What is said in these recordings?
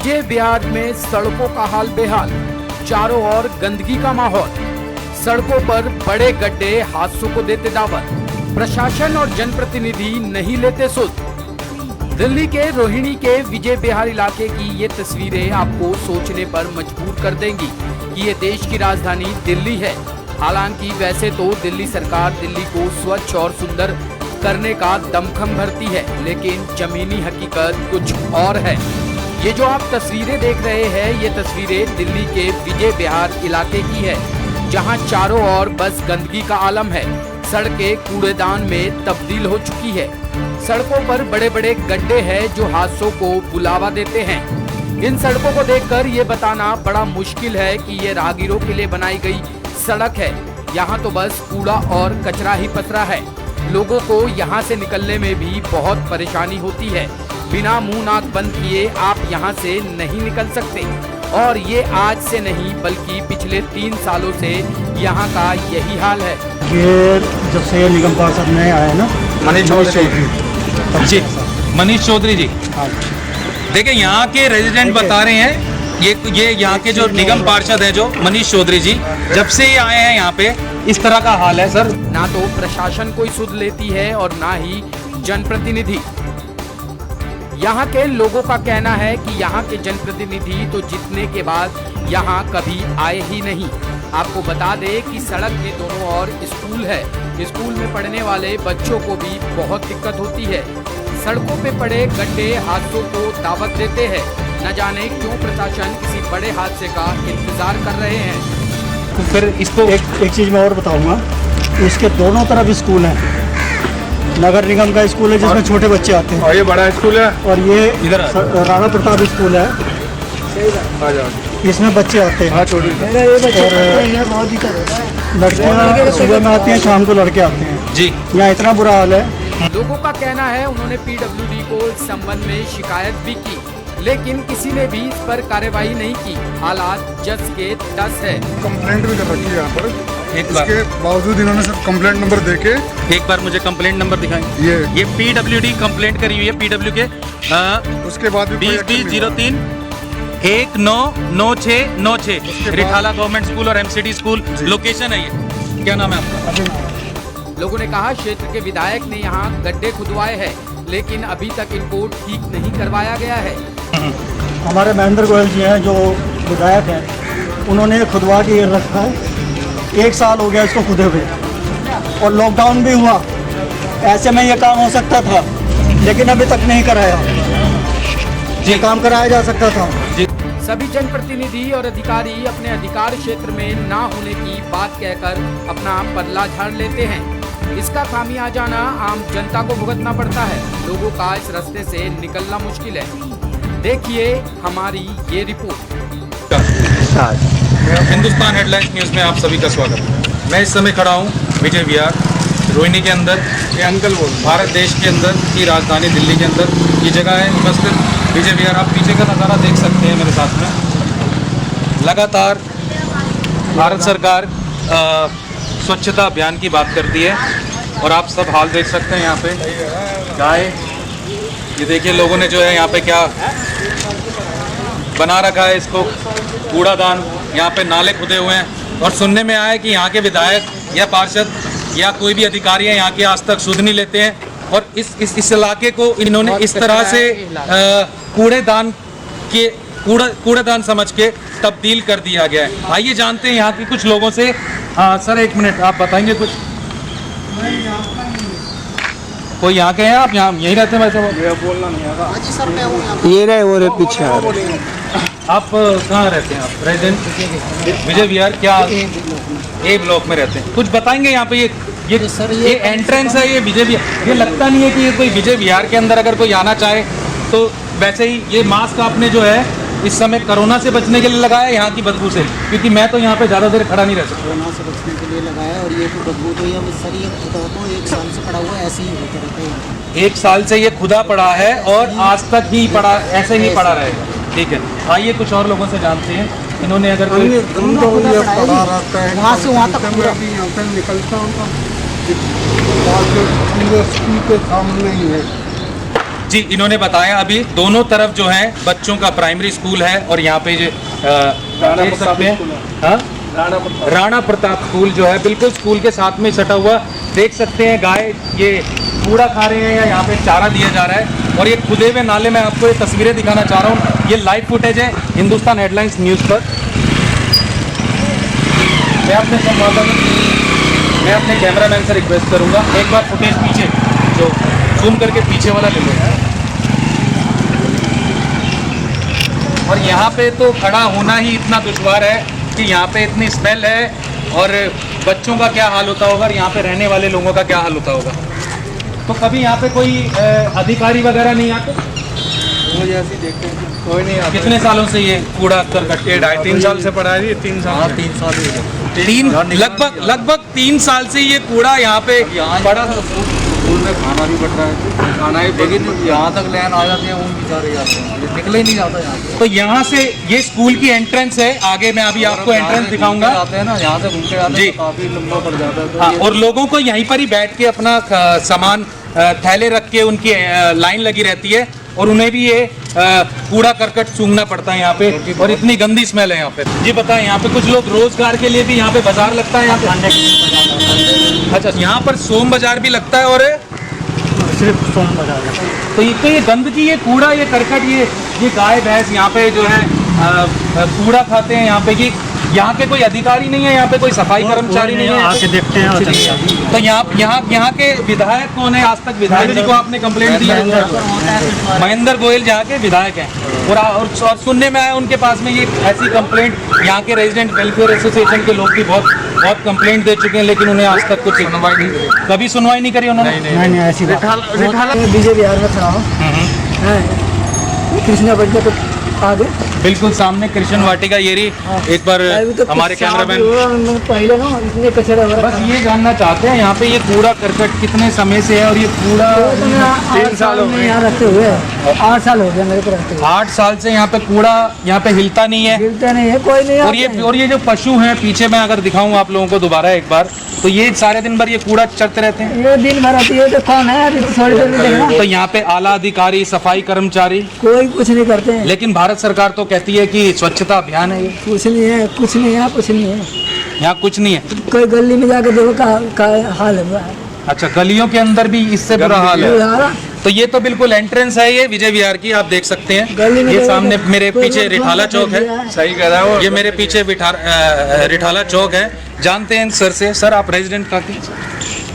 विजय विहार में सड़कों का हाल बेहाल, चारों ओर गंदगी का माहौल, सड़कों पर बड़े गड्ढे हादसों को देते दावत, प्रशासन और जनप्रतिनिधि नहीं लेते सुध। दिल्ली के रोहिणी के विजय विहार इलाके की ये तस्वीरें आपको सोचने पर मजबूर कर देंगी कि ये देश की राजधानी दिल्ली है। हालांकि वैसे तो दिल्ली सरकार दिल्ली को स्वच्छ और सुंदर करने का दमखम भरती है, लेकिन जमीनी हकीकत कुछ और है। ये जो आप तस्वीरें देख रहे हैं, ये तस्वीरें दिल्ली के विजय विहार इलाके की है, जहां चारों ओर बस गंदगी का आलम है। सड़कें कूड़ेदान में तब्दील हो चुकी है। सड़कों पर बड़े बड़े गड्ढे हैं जो हादसों को बुलावा देते हैं। इन सड़कों को देखकर ये बताना बड़ा मुश्किल है कि ये राहगीरों के लिए बनाई गई सड़क है। यहाँ तो बस कूड़ा और कचरा ही पसरा है। लोगों को यहाँ से निकलने में भी बहुत परेशानी होती है। बिना मुंह नाक बंद किए आप यहाँ से नहीं निकल सकते। और ये आज से नहीं बल्कि पिछले 3 सालों से यहाँ का यही हाल है। ये जब से निगम पार्षद नए आए ना, मनीष चौधरी जी, मनीष चौधरी जी, देखिए यहाँ के रेजिडेंट बता रहे हैं, ये यहाँ के जो निगम पार्षद हैं जो मनीष चौधरी जी, जब से ये आए हैं यहाँ पे इस तरह का हाल है सर। ना तो प्रशासन कोई सुध लेती है और ना ही जनप्रतिनिधि। यहाँ के लोगों का कहना है कि यहाँ के जनप्रतिनिधि तो जीतने के बाद यहाँ कभी आए ही नहीं। आपको बता दें कि सड़क के दोनों ओर स्कूल है। स्कूल में पढ़ने वाले बच्चों को भी बहुत दिक्कत होती है। सड़कों पे पड़े गड्ढे हादसों को दावत देते हैं। न जाने क्यों प्रशासन किसी बड़े हादसे का इंतजार कर रहे हैं। तो फिर इसको एक चीज़ मैं और बताऊंगा, इसके दोनों तरफ स्कूल हैं। नगर निगम का स्कूल है जिसमें छोटे बच्चे आते हैं, और ये बड़ा स्कूल है, और ये इधर राणा प्रताप स्कूल है, इसमें बच्चे आते हैं। और लड़कियाँ सुबह में आती हैं, शाम को लड़के आते हैं जी। यहाँ इतना बुरा हाल है। लोगों का कहना है उन्होंने पीडब्ल्यूडी को इस संबंध में शिकायत भी की, लेकिन किसी ने भी इस पर कार्रवाई नहीं की। हालात जस के तस है। कंप्लेंट भी कर रखी है यहाँ पर, एक बार इसके बावजूद इन्होंने सिर्फ कंप्लेंट नंबर देके एक बार मुझे कंप्लेंट नंबर दिखाएं। ये पीडब्ल्यूडी कंप्लेंट करी हुई है, पीडब्ल्यू के उसके बाद भी 20-20-03 199696 रिठाला गवर्नमेंट स्कूल और एमसीडी स्कूल लोकेशन है। ये क्या नाम है आपका? लोगों ने कहा क्षेत्र के विधायक ने यहाँ गड्ढे खुदवाए हैं, लेकिन अभी तक इनको ठीक नहीं करवाया गया है। हमारे महेंद्र गोयल जी हैं जो विधायक हैं, उन्होंने खुदवा के रखा है। 1 साल हो गया इसको खुदे हुए, और लॉकडाउन भी हुआ। ऐसे में ये काम हो सकता था, लेकिन अभी तक नहीं कराया। ये काम कराया जा सकता था। सभी जनप्रतिनिधि और अधिकारी अपने अधिकार क्षेत्र में ना होने की बात कहकर अपना पल्ला झाड़ लेते हैं। इसका खामियाजाना आम जनता को भुगतना पड़ता है। लोगों का इस रास्ते से निकलना मुश्किल है। देखिए हमारी ये रिपोर्ट। हिंदुस्तान हेडलाइंस न्यूज़ में आप सभी का स्वागत। मैं इस समय खड़ा हूँ विजय विहार रोहिणी के अंदर। ये अंकल बोल भारत देश के अंदर की राजधानी दिल्ली के अंदर ये जगह है उपस्थित विजय विहार। आप पीछे का नज़ारा देख सकते हैं मेरे साथ में। लगातार भारत सरकार स्वच्छता अभियान की बात करती है, और आप सब हाल देख सकते हैं यहाँ पे गाय। ये देखिए लोगों ने जो है यहाँ पे क्या बना रखा है, इसको कूड़ादान। यहाँ पे नाले खुदे हुए हैं, और सुनने में आया है कि यहाँ के विधायक या पार्षद या कोई भी अधिकारी है यहाँ के आज तक सुध नहीं लेते हैं। और इस इलाके को इन्होंने इस तरह से कूड़ेदान समझ के तब्दील कर दिया गया है। आइए जानते हैं यहाँ के कुछ लोगों से। हाँ सर, 1 मिनट, आप बताएंगे कुछ? कोई यहाँ के हैं? आप यहाँ यहीं रहते हैं? वैसे बोलना नहीं आता। ये रहे वो पीछे आप कहाँ रहते हैं? आप रेजिडेंट विजय विहार क्या ए ब्लॉक में रहते हैं? कुछ बताएंगे यहाँ पे? ये एंट्रेंस है, ये विजय विहार। ये लगता नहीं है कि ये कोई विजय विहार के अंदर अगर कोई आना चाहे तो वैसे ही। ये मास्क आपने जो है इस समय कोरोना से बचने के लिए लगाया यहाँ की बदबू से? क्योंकि मैं तो यहाँ पे ज़्यादा देर खड़ा नहीं रह सकता। कोरोना से बचने के लिए लगाया, और ये तो बदबू तो ये सर ये खुदा तो 1 साल से पड़ा हुआ है, ऐसे ही होता रहता है। 1 साल से ये खुदा पड़ा है और आज तक ही पड़ा, ऐसे ही पड़ा रहेगा। ठीक है, आइए कुछ और लोगों से जानते हैं। इन्होंने अगर कोई पड़ा रहता है वहाँ से वहाँ तक पूरा यहाँ से निकलता हूँ स्कूल के सामने ही है। जी, इन्होंने बताया अभी दोनों तरफ जो है बच्चों का प्राइमरी स्कूल है और यहाँ पे जो देख सकते हैं हाँ? राणा प्रताप स्कूल जो है बिल्कुल स्कूल के साथ में सटा हुआ। देख सकते हैं गाय ये कूड़ा खा रहे हैं या यहाँ पे चारा दिया जा रहा है और ये खुदे हुए नाले में आपको ये तस्वीरें दिखाना चाह रहा हूँ। ये लाइव फुटेज है हिंदुस्तान हेडलाइंस न्यूज़ पर। मैं अपने कैमरामैन से रिक्वेस्ट करूँगा एक बार फुटेज पीछे जो जूम करके पीछे वाला ले लो। और यहाँ पे तो खड़ा होना ही इतना दुश्वार है कि यहाँ पे इतनी स्मेल है और बच्चों का क्या हाल होता होगा और यहाँ पे रहने वाले लोगों का क्या हाल होता होगा। तो कभी यहाँ पे कोई अधिकारी वगैरह नहीं आते? मुझे ऐसे देखते हैं कोई नहीं आता। कितने सालों से ये कूड़ा करकट? ये 2.5-3 साल से पड़ा है। 3 साल 3 साल लगभग 3 साल से ये कूड़ा यहाँ पे पड़ा। स्कूल में खाना भी पड़ रहा है, खाना ही, लेकिन यहाँ तक लाइन आ जाती है उन बेचारे जाते हैं, निकले ही नहीं जाता यहाँ से। तो यहाँ से ये स्कूल की एंट्रेंस है, आगे मैं अभी आपको एंट्रेंस दिखाऊंगा। आते हैं ना यहाँ से घूम के आते जी। हैं तो काफी लंबा पड़ जाता है। तो हाँ, और लोगों को यहीं पर ही बैठ के अपना सामान थैले रख के उनकी लाइन लगी रहती है और उन्हें भी ये कूड़ा करकट सूंघना पड़ता है यहाँ पे और इतनी गंदी स्मेल है यहाँ पे। जी बताएं, यहाँ पे कुछ लोग रोजगार के लिए भी यहाँ पे बाजार लगता है यहाँ पे? अच्छा, यहाँ पर सोम बाजार भी लगता है और सिर्फ सोम बाजार। तो ये गंदगी, ये कूड़ा, ये करकट, ये गाय भैंस यहाँ पे जो है कूड़ा खाते हैं यहाँ पे। कि यहाँ के कोई अधिकारी नहीं है, यहाँ पे कोई सफाई कर्मचारी नहीं है? आके देखते हैं और चले जाते हैं। तो यहाँ के विधायक कौन है? आज तक विधायक जी को आपने कंप्लेंट दी है? महेंद्र गोयल यहाँ के विधायक हैं और सुनने में आया उनके पास में ये ऐसी कंप्लेंट, यहाँ के रेजिडेंट वेलफेयर एसोसिएशन के लोग भी बहुत कंप्लेंट दे चुके हैं लेकिन उन्हें आज तक कुछ सुनवाई नहीं, कभी सुनवाई नहीं करी उन्होंने। नहीं ऐसी बात। बीजेपी बिहार में खड़ा हूँ, कृष्णा बच्चा तो आगे बिल्कुल सामने कृष्ण वाटिका ये रही। एक बार हमारे कैमरामैन पहले ना इतने कचरा हो रहा बस ये जानना चाहते हैं यहाँ पे ये कूड़ा करकट कितने समय से है और ये कूड़ा 3 साल हो गए यहाँ रखते हुए। 8 साल हो गया मेरे को रखते हुए। 8 साल से यहाँ पे कूड़ा यहाँ पे हिलता नहीं है। मिलता नहीं है, कोई नहीं और ये जो पशु हैं पीछे मैं अगर दिखाऊं आप लोगों को दोबारा एक बार, तो ये सारे दिन भर ये कूड़ा चरते रहते हैं। ये दिन भर आती है तो कौन है अभी थोड़ी देर में देखना। तो यहाँ पे आला अधिकारी, सफाई कर्मचारी कोई कुछ नहीं करते हैं। लेकिन भारत सरकार तो कहती है कि स्वच्छता अभियान है ये। कुछ नहीं है, कुछ नहीं है, कुछ नहीं है। यहाँ कुछ नहीं है। कोई गली में जाकर देखो का हाल है। अच्छा, गलियों के अंदर भी इससे बुरा हाल है। तो ये तो बिल्कुल एंट्रेंस है ये विजय विहार की, आप देख सकते हैं। ये सामने मेरे पीछे रिठाला चौक है। सही कह रहा है वो। ये मेरे पीछे रिठाला चौक है। जानते हैं सर से, सर आप रेजिडेंट का की?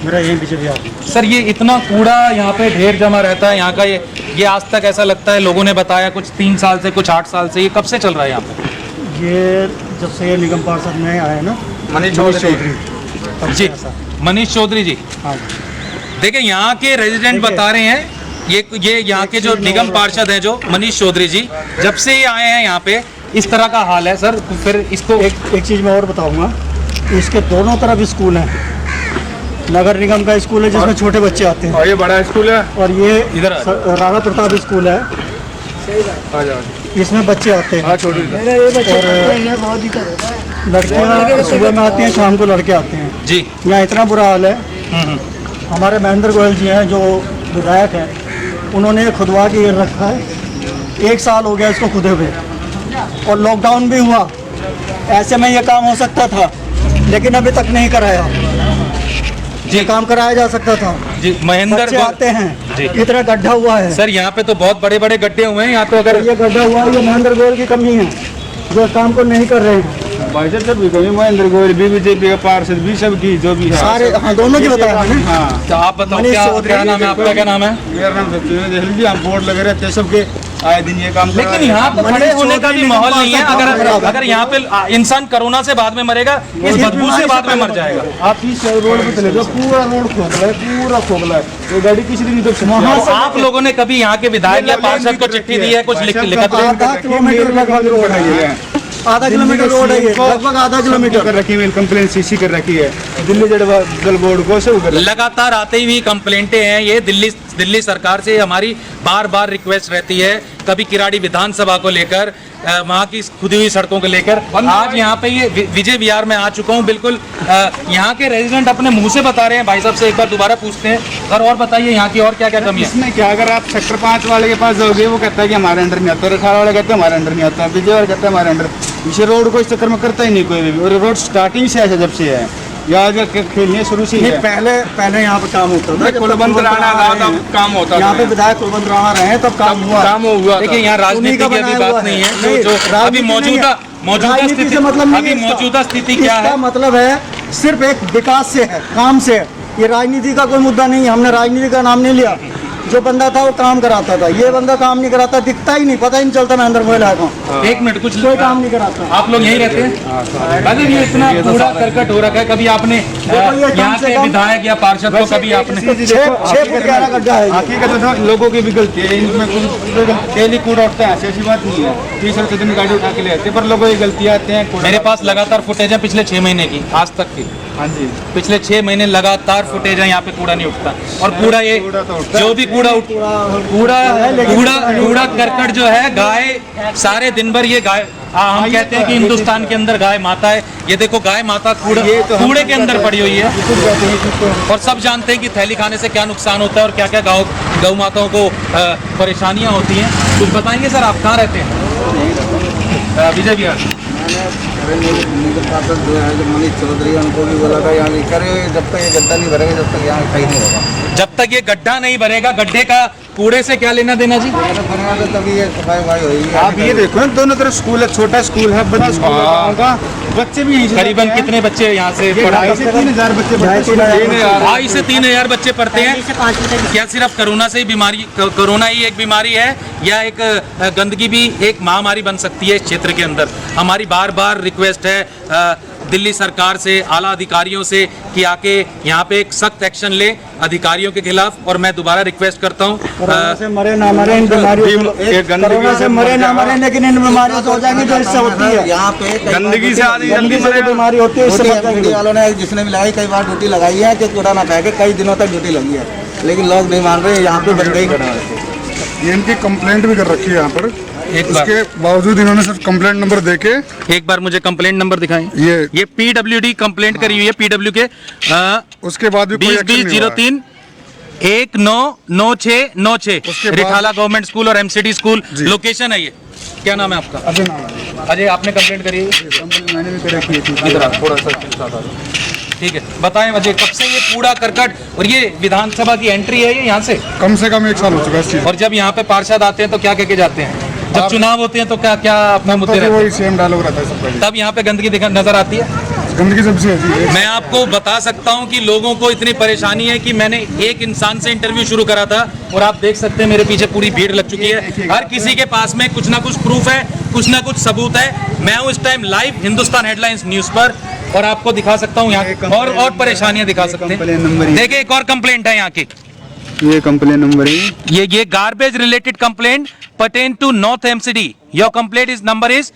मेरा यही बीजेपी बिहार। सर ये इतना कूड़ा यहाँ पे ढेर जमा रहता है यहाँ का, ये आज तक ऐसा लगता है, लोगों ने बताया कुछ 3 साल से, कुछ 8 साल से, ये कब से चल रहा है यहाँ पे? ये जब से ये निगम पार्षद में आए ना, मनीष चौधरी जी, मनीष चौधरी जी। हाँ, देखिए यहाँ के रेजिडेंट बता रहे हैं, ये यहाँ के जो निगम पार्षद हैं जो मनीष चौधरी जी, जब से ये आए हैं यहाँ पे इस तरह का हाल है। सर फिर इसको एक चीज़ मैं और बताऊंगा, इसके दोनों तरफ स्कूल हैं। नगर निगम का स्कूल है जिसमें छोटे बच्चे आते हैं और ये बड़ा स्कूल है और ये इधर राणा प्रताप स्कूल है, इसमें बच्चे आते हैं। छोटी और लड़कियाँ सुबह में आती हैं, शाम को लड़के आते हैं जी। यहाँ इतना बुरा हाल है। हमारे महेंद्र गोयल जी हैं जो विधायक हैं, उन्होंने खुदवा के ये रखा है। 1 साल हो गया इसको खुदे हुए और लॉकडाउन भी हुआ, ऐसे में ये काम हो सकता था लेकिन अभी तक नहीं कराया। जी, काम कराया जा सकता था जी। महेंद्र आते हैं जी। इतना गड्ढा हुआ है सर, यहाँ पे तो बहुत बड़े बड़े गड्ढे हुए हैं यहाँ तो। अगर ये गड्ढा हुआ है, ये महेंद्र गोयल की कमी है जो काम को नहीं कर रहे हैं। भाई सब भी कभी महेंद्र गोयल भी बीजेपी का पार्षद भी सब की जो भी है सारे, हाँ दोनों की बताया मैंने। हाँ, तो आप बताओ मनीष क्या चौधरी नाम है आपका? क्या नाम है? मेरा नाम सत्येंद्र देख लीजिए, हम बोर्ड लगे रहते हैं सबके, आए दिन ये काम लेकिन यहाँ पे खड़े होने का भी माहौल नहीं है। अगर यहाँ पे इंसान कोरोना से बाद में मरेगा, इस बदबू से बाद में मर जाएगा। आप इस रोड पे चले जाओ, पूरा रोड खोखला है, पूरा खोखला है, तो गाड़ी किसी दिन तो तो आप लोगों ने कभी यहाँ के विधायक या पार्षद को चिट्ठी दी है, कुछ लिखा? आधा किलोमीटर लगभग रोड है ये, आधा किलोमीटर रोड है ये, लगभग आधा किलोमीटर कर रखी है, कंप्लेन सीसी कर रखी है दिल्ली जल बोर्ड को से। लगातार आते हुई कंप्लेंटें हैं ये दिल्ली सरकार से। हमारी बार बार रिक्वेस्ट रहती है, कभी किराड़ी विधानसभा को लेकर वहाँ की खुदी हुई सड़कों को लेकर। आज यहाँ पे ये विजय विहार में आ चुका हूँ। बिल्कुल यहाँ के रेजिडेंट अपने मुंह से बता रहे हैं। भाई साहब से एक बार दोबारा पूछते हैं सर, और बताइए यहाँ की और क्या क्या कमी है? इसमें क्या, अगर आप सेक्टर 5 वाले के पास जाओगे वो कहता है कि हमारे अंडर नहीं आता, रखाड़ा वाला कहता है हमारे अंडर नहीं आता, विजय वाला कहता है हमारे अंडर। इसे रोड को इस चक्कर में करता ही नहीं कोई भी, और रोड स्टार्टिंग से ऐसे जब से है या खेलने शुरू से ही है। पहले यहाँ पे काम होता था, कुलवंत राणा था तब काम होता था। यहाँ पे विधायक कुलवंत राणा रहे तब काम हुआ। देखिए यहाँ राजनीति की अभी बात नहीं है, जो अभी मौजूदा स्थिति से मतलब अभी मौजूदा स्थिति क्या है? मतलब है सिर्फ एक विकास से है, काम से है। ये राजनीति का कोई मुद्दा नहीं है। हमने राजनीति का नाम नहीं लिया। जो बंदा था वो काम कराता था, ये बंदा काम नहीं कराता, दिखता ही नहीं, पता ही नहीं चलता महेंद्र गोयल है कौन। एक मिनट, कुछ कोई काम नहीं कराता। आप लोग यहीं रहते हैं? अरे ये इतना कूड़ा करकट हो रखा है, कभी आपने यहाँ के विधायक या पार्षद को कभी आपने 6 फुट गहरा गड्ढा है। हकीकत तो लोगों की भी गलती है, इनमें डेली कूड़ा उठता है, ऐसी बात नहीं है। 30 दिन गाड़ी उठा के ले आते हैं, पर लोगों की गलतियाँ आते हैं। मेरे पास लगातार फुटेज है पिछले 6 महीने की, आज तक की। हाँ जी, पिछले 6 महीने लगातार फुटेज है, यहाँ पे कूड़ा नहीं उठता। और कूड़ा ये जो भी कूड़ा करकट जो है, गाय सारे दिन भर ये गाय, हम कहते हैं कि हिंदुस्तान के अंदर गाय माता है। ये देखो गाय माता कूड़े के अंदर पड़ी हुई है। और सब जानते हैं कि थैली खाने से क्या नुकसान होता है और क्या क्या गौ माताओं को परेशानियां होती हैं। कुछ बताएंगे सर, आप कहाँ रहते हैं? विजय विहार। जो है जो मनीष चौधरी, उनको भी बोला था यहाँ करे, जब तक ये गड्ढा नहीं भरेगा जब तक यहाँ कहीं नहीं होगा। जब तक ये गड्ढा नहीं भरेगा, गड्ढे का कूड़े से क्या लेना देना जी? तभी ये सफाई होगी। आप ये देखो दोनों तरफ स्कूल है, छोटा स्कूल है, बड़ा स्कूल है, बच्चे भी करीबन कितने बच्चे यहाँ से पढ़ाई? 3,000 बच्चे 2,500 से 3,000 बच्चे पढ़ते हैं। क्या सिर्फ कोरोना ही एक बीमारी है, या एक गंदगी भी एक महामारी बन सकती है इस क्षेत्र के अंदर? हमारी बार बार रिक्वेस्ट है दिल्ली सरकार से, आला अधिकारियों से, कि आके यहाँ पे एक सख्त एक्शन ले अधिकारियों के खिलाफ। और मैं दोबारा रिक्वेस्ट करता हूँ, कोरोना से मरे ना मरे, इन बीमारियों कोरोना से मरे ना मरे, लेकिन इन बीमारियों से हो जाएंगे जो इससे होती है। यहाँ पे गंदगी से आधी गंदगी से बीमारी होती है, इससे मीडिया वालों ने, जिसने भी लगाई, कई बार ड्यूटी लगाई है कि कूड़ा ना फेंके, कई दिनों तक ड्यूटी लगी है, लेकिन लोग नहीं मान रहे। यहाँ पे बन गई खड़ा है। ये इनकी कंप्लेंट भी कर रखी है यहाँ पर, एक बार इसके बावजूद इन्होंने सिर्फ कंप्लेंट नंबर देके, एक बार मुझे कंप्लेंट नंबर दिखाएं। ये PWD कंप्लेंट करी हुई है, PW के उसके बाद भी कोई एक्शन नहीं हुआ है। 2003 1996 रिठाला गवर्नमेंट स्कूल और MCD स्कूल लोकेशन है ये। क्या नाम है आपका? अजय नाम है। अजय, आपने कंप्लेंट करी है? मैंने भी कर रखी है। इधर आप थोड़ा सा, ठीक है, बताएं वजह कब से ये कूड़ा करकट, और ये विधानसभा की एंट्री है ये यहाँ से? कम 1 साल हो चुका है इस चीज। और जब यहाँ पे पार्षद आते हैं तो क्या कह के जाते हैं? जब चुनाव होते हैं तो क्या क्या अपने मुद्दे रहते हैं? वही सेम डायलॉग रहता है सबका। तब यहाँ पे गंदगी नजर आती है। गंदगी सबसे होती है। मैं आपको बता सकता हूं कि लोगों को इतनी परेशानी है कि मैंने एक इंसान से इंटरव्यू शुरू करा था, और आप देख सकते हैं मेरे पीछे पूरी भीड़ लग चुकी है। हर किसी के पास में कुछ ना कुछ प्रूफ है, कुछ ना कुछ सबूत है। मैं हूं इस time live Hindustan headlines news पर, और आपको दिखा सकता हूं यहाँ और परेशानियां दिखा सकते हैं। देखिए एक और कंप्लेंट है यहाँ की, ये कंप्लेन नंबर है, ये garbage related complaint pertain to north MCD। Your complaint is number is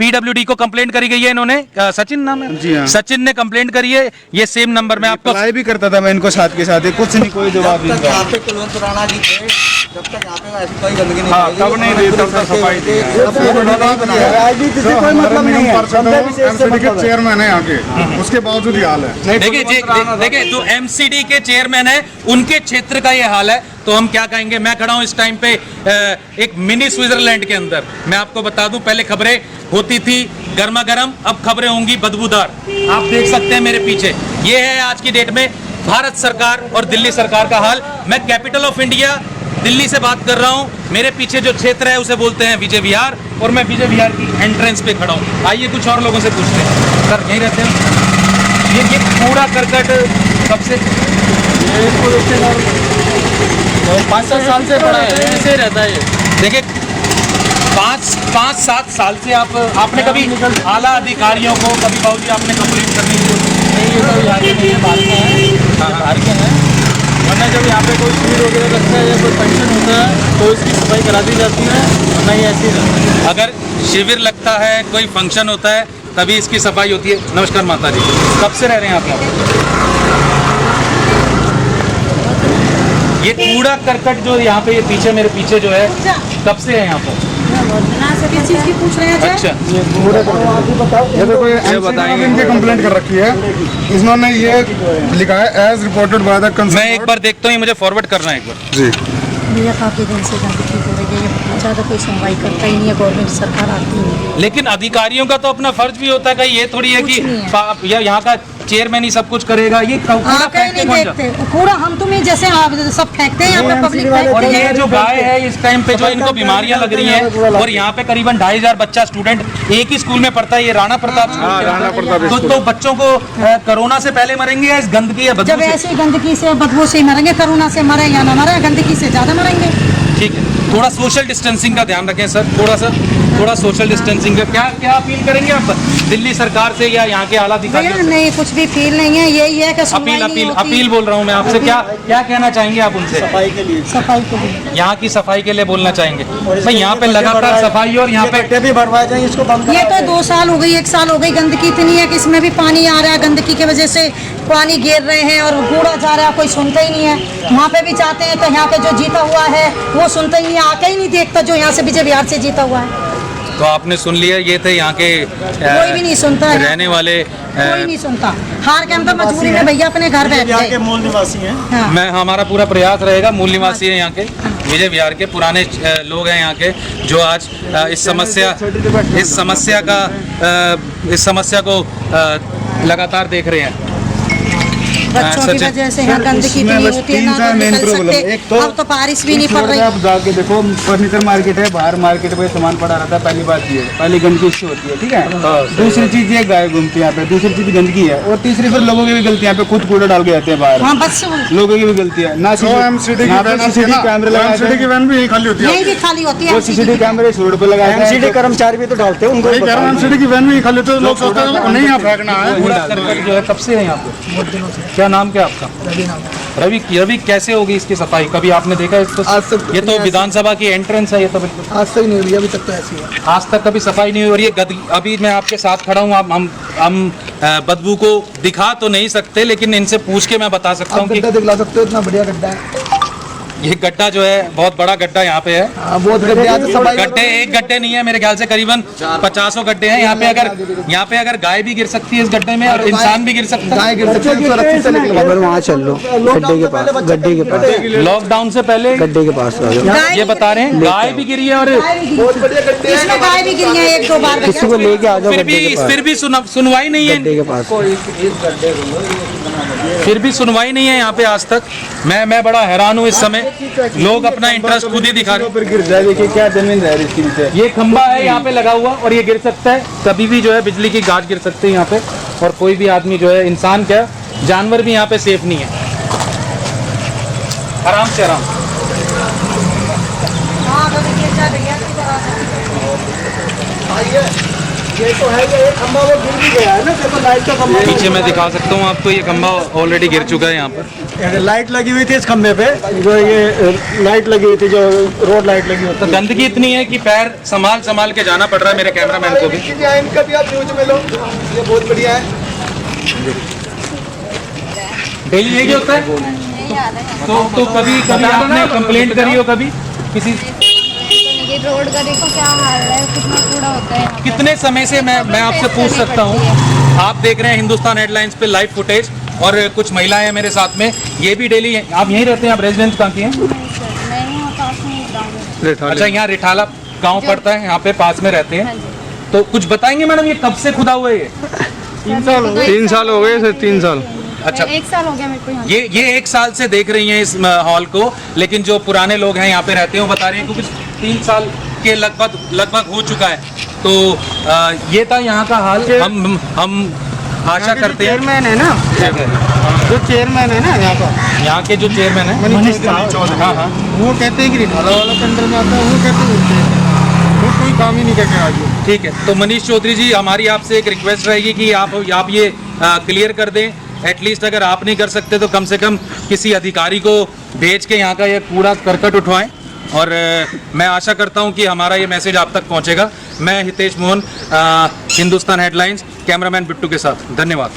PWD को कंप्लेंट करी गई है इन्होंने, सचिन नाम जी है, हाँ। सचिन ने कंप्लेंट करी है। ये सेम नंबर में आपको अप्लाई भी करता था मैं इनको साथ के साथ, कुछ नहीं, कोई जवाब जब तक नहीं। यहाँ पे कुलवंत राणा जी थे, जब तक यहाँ पे ऐसी कोई गंदगी नहीं हाँ, आएगी। तब नहीं दी, तब तक सफाई थी। राजनीति से कोई मतलब नहीं है। MCD के चेयरमैन है यहाँ के, उसके बावजूद ये हाल है। देखिए जो MCD के चेयरमैन है उनके क्षेत्र का ये हाल है, तो हम क्या कहेंगे? मैं खड़ा हूं इस टाइम पे एक मिनी स्विट्जरलैंड के अंदर। मैं आपको बता दूं, पहले खबरें होती थी गर्मा गर्म, अब खबरें होंगी बदबूदार। आप देख सकते हैं मेरे पीछे, ये है आज की डेट में भारत सरकार और दिल्ली सरकार का हाल। मैं कैपिटल ऑफ इंडिया दिल्ली से बात कर रहा हूं। मेरे पीछे जो क्षेत्र है उसे बोलते हैं विजय विहार, और मैं विजय विहार की एंट्रेंस पे खड़ा हूं। आइए कुछ और लोगों से पूछते हैं। सर यहीं रहते हैं? ये कूड़ा करकट कब से? 5-7 साल से पड़ा है, ऐसे ही रहता है ये। देखिए 5-7 साल से आपने कभी आला अधिकारियों को, कभी बाबूजी आपने कंप्लेंट करने की कोशिश? नहीं, ये सब यहाँ के नहीं है, बाहर के हैं, बाहर के हैं। वरना जब यहाँ पे कोई शिविर वगैरह लगता है या कोई फंक्शन होता है तो इसकी सफाई करा दी जाती है, वरना ये ऐसे ही रहता है। अगर शिविर लगता है, कोई फंक्शन होता है, तभी इसकी सफाई होती है। नमस्कार माता जी, कब से रह रहे हैं आप यहाँ? ये कूड़ा करकट जो यहाँ पे, ये पीछे मेरे पीछे जो है, कब से है यहाँ पर? किस चीज़ की पूछ रहे हैं? अच्छा, ये देखो ये बताएंगे। इनकी कंप्लेंट कर रखी है, इन्होंने ये लिखा है as reported by the concern. मैं एक बार देखता हूँ, ये मुझे फॉरवर्ड करना है एक बार। जी भैया काफ़ी दिन से गंदगी हो रही है, ये ज़्यादा कोई सुनवाई करता ही नहीं है, गवर्नमेंट सरकार आती नहीं है। लेकिन अधिकारियों का तो अपना फर्ज भी होता है, कहीं ये थोड़ी है कि कुछ नहीं है। यहाँ का चेयरमैन ही सब कुछ करेगा। ये कूड़ा कहीं फेंकते नहीं कौन जाता? देखते, कूड़ा हम तुम्हें जैसे आप सब फेंकते हैं, यहाँ पे पब्लिक और फेंकते ये हैं। जो गाय है इस टाइम पे जो इनको बीमारियां लग रही हैं, और यहाँ पे करीबन 2500 बच्चा स्टूडेंट एक ही स्कूल में पढ़ता है, ये राणा प्रताप स्कूल के राणा अंदर। प्रताप तो बच्चों को कोरोना से पहले मरेंगे या इस गंदगी या जब बदबू से? ऐसी गंदगी से बदबू से ही मरेंगे, कोरोना से मरे या ना मरे, गंदगी से ज़्यादा मरेंगे। ठीक है, थोड़ा सोशल डिस्टेंसिंग का ध्यान रखें सर, थोड़ा सोशल डिस्टेंसिंग का क्या अपील करेंगे आप दिल्ली सरकार से या यहाँ के आला अधिकारियों भैया से? नहीं, कुछ भी फील नहीं है, यही है कि सुनवाई नहीं होती। अपील बोल रहा हूँ मैं आपसे, क्या कहना चाहेंगे आप उनसे? सफाई के लिए सफाई के लिए यहाँ की सफाई के लिए बोलना चाहेंगे भाई, यहाँ पे लगातार सफाई और यहाँ पे गड्ढे भी भरवाए जाएंगे, इसको बंद ये तो 2 साल हो गई, 1 साल हो गई, गंदगी इतनी है कि इसमें भी पानी आ रहा है, गंदगी की वजह से पानी गिर रहे हैं और कूड़ा जा रहा है, कोई सुनता ही नहीं है। वहाँ पे भी जाते हैं तो यहाँ के जो जीता हुआ है वो सुनता ही नहीं, आके ही नहीं देखता जो यहाँ से विजय विहार से जीता हुआ है। तो आपने सुन लिया, ये थे यहाँ के कोई भी नहीं सुनता है, रहने वाले कोई नहीं सुनता। हार के हम तो मजबूरी में भैया अपने घर बैठ यहाँ के गए। मूल निवासी हैं। हाँ। मैं हमारा पूरा प्रयास रहेगा, मूल निवासी हैं यहाँ के, विजय विहार के पुराने लोग हैं यहाँ के, जो आज इस समस्या को लगातार देख रहे हैं। बच्चों की सचिन। वजह से यहाँ गंदगी इतनी होती है, ना तो निकल सकते। अब तो बारिश भी नहीं पड़ रही। आप जाके देखो, फर्नीचर मार्केट है, बाहर मार्केट में सामान पड़ा रहता है। पहली बात ये है, पहली गंदगी इससे होती है, ठीक है। दूसरी चीज ये गाय घूमती है यहाँ पे, दूसरी चीज गंदगी है, और तीसरी फिर लोगों की भी गलती है, यहाँ पे खुद कूड़ा डाल के जाते हैं बाहर, हाँ बस लोगों की भी गलती है ना। एमसीडी कैमरे लगाए की वैन भी यही खाली होती है। यही भी खाली होती है। वो सीसीटीवी कैमरे रोड पे लगाए एमसीडी कर्मचारी भी तो डालते हैं, उनको वही कह रहा हूँ, एमसीडी की वैन भी खाली होती है, लोग सोचते हैं नहीं यहाँ फेंकना है। कूड़ा करकट जो है कब से है यहाँ पे? क्या नाम क्या आपका? रवि, कैसे होगी इसकी सफाई? कभी आपने देखा इसको? ये तो विधानसभा की एंट्रेंस है, ये तो बिल्कुल आज तक नहीं हुई, अभी तक तो ऐसी है। आज तक कभी सफाई नहीं हुई। और ये अभी मैं आपके साथ खड़ा हूँ, हम बदबू को दिखा तो नहीं सकते, लेकिन इनसे पूछ के मैं बता सकता हूँ कि दिखला सकते हो, इतना बढ़िया गड्ढा है। ये गड्ढा जो है बहुत बड़ा गड्ढा यहाँ पे है। बहुत गड्ढे एक गड्ढे नहीं है, मेरे ख्याल से करीबन 50 गड्ढे हैं यहाँ पे। अगर गाय भी गिर सकती है इस गड्ढे में, और इंसान भी गिर सकता है। वहाँ चल लो, गड्ढे के पास लॉकडाउन से पहले गड्ढे के पास ये बता रहे हैं गाय भी गिरी है, और इसमें गाय भी गिरी है 1-2 बार। किसी को लेके आ जाओ फिर भी सुनवाई नहीं है, के पास। फिर भी सुनवाई नहीं है यहाँ पे आज तक। मैं बड़ा हैरान हूँ इस समय, लोग अपना इंटरेस्ट खुद ही दिखा रहे हैं। गिर जाएगी कि क्या जमीन रह रही इसके नीचे। ये खंबा है यहाँ पे लगा हुआ, और ये गिर सकता है कभी भी, जो है बिजली की गाज गिर सकती है यहाँ पे, और कोई भी आदमी जो है, इंसान क्या जानवर भी यहाँ पे सेफ नहीं है। आराम से आराम। हाँ, कभी गिर जाए भैया की तरह से। ये तो है, ये खंभा वो गिर भी गया है ना, देखो लाइट का खंभा। पीछे मैं दिखा सकता हूँ आपको, ये खंबा ऑलरेडी गिर चुका है यहाँ पर। लाइट लगी हुई थी इस खंभे पे, जो ये लाइट लगी हुई थी, जो रोड लाइट लगी हुई तो गंदगी इतनी है कि पैर संभाल के जाना पड़ रहा है मेरे कैमरामैन को भी। इनका भी आप न्यूज में लो, ये बहुत बढ़िया है। डेली यही होता है? तो कभी आपने कंप्लेंट करी हो कभी किसी? ये रोड का देखो क्या हाल है, कितना कूड़ा होता है यहाँ पे। कितने समय से मैं आपसे पूछ सकता हूँ? आप देख रहे हैं हिंदुस्तान हेडलाइंस पे लाइव फुटेज, और कुछ महिलाएं हैं मेरे साथ में, ये भी डेली। आप यहीं रहते हैं? आप रेजिडेंस कहाँ की हैं? नहीं यहाँ पास में गाँव। अच्छा, यहाँ रिठाला गांव पड़ता है, यहाँ पे पास में रहते हैं। तो कुछ बताएंगे मैडम, ये कब से खुदा हुआ है? ये 3 साल हो गए। 3 साल हो गए, 3 साल। अच्छा, 1 साल हो गया मेरे को यहाँ। ये 1 साल से देख रही हैं इस हॉल को, लेकिन जो पुराने लोग हैं यहाँ पे रहते हैं वो बता रहे हैं कि कुछ 3 साल के लगभग हो चुका है। तो ये था यहाँ का हाल। हम आशा करते हैं चेयरमैन है ना, जो चेयरमैन है ना यहाँ के जो चेयरमैन है मनीष चौधरी, हाँ, वो कहते हैं कि रिठाला वाला टेंडर में आता है, वो कहते हैं वो कोई काम ही नहीं करके आज। ठीक है, तो मनीष चौधरी जी, हमारी आपसे एक रिक्वेस्ट रहेगी कि आप ये क्लियर कर दें। एटलीस्ट अगर आप नहीं कर सकते तो कम से कम किसी अधिकारी को भेज के यहाँ का ये कूड़ा करकट उठवाएं, और मैं आशा करता हूँ कि हमारा ये मैसेज आप तक पहुँचेगा। मैं हितेश मोहन, हिंदुस्तान हेडलाइंस, कैमरामैन बिट्टू के साथ। धन्यवाद।